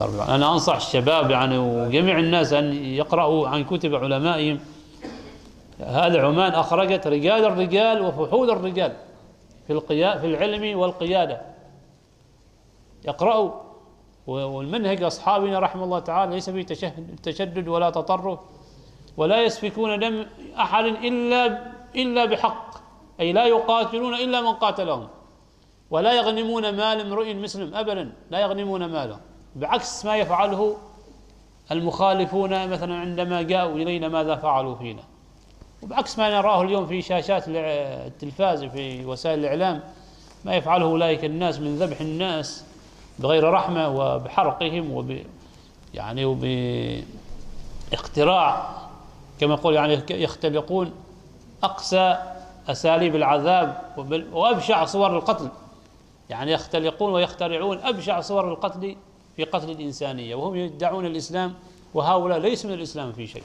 أنا أنصح الشباب يعني وجميع الناس أن يقرأوا عن كتب علمائهم. هذا عمان أخرجت رجال الرجال وفحول الرجال في العلم والقيادة. يقرأوا، والمنهج أصحابنا رحمه الله تعالى ليس فيه تشدد ولا تطرف، ولا يسفكون دم أحد إلا بحق، أي لا يقاتلون إلا من قاتلهم، ولا يغنمون مال امرئ مسلم أبدا، لا يغنمون ماله، بعكس ما يفعله المخالفون مثلا عندما جاءوا إلينا ماذا فعلوا فينا، وبعكس ما نراه اليوم في شاشات التلفاز في وسائل الإعلام ما يفعله أولئك الناس من ذبح الناس بغير رحمة وبحرقهم وباقتراع كما يقول، يعني يختلقون أقسى أساليب العذاب وأبشع صور القتل، يعني يختلقون ويخترعون أبشع صور القتل في قتل الإنسانية، وهم يدعون الإسلام، وهؤلاء ليسوا من الإسلام في شيء.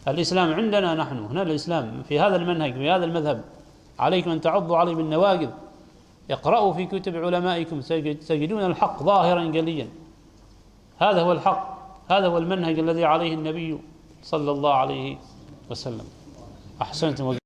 الإسلام عندنا نحن هنا، الإسلام في هذا المنهج في هذا المذهب، عليكم أن تعضوا عليه بالنواجذ. اقرأوا في كتب علمائكم تجدون الحق ظاهرا جليا. هذا هو الحق، هذا هو المنهج الذي عليه النبي صلى الله عليه وسلم. أحسنتم.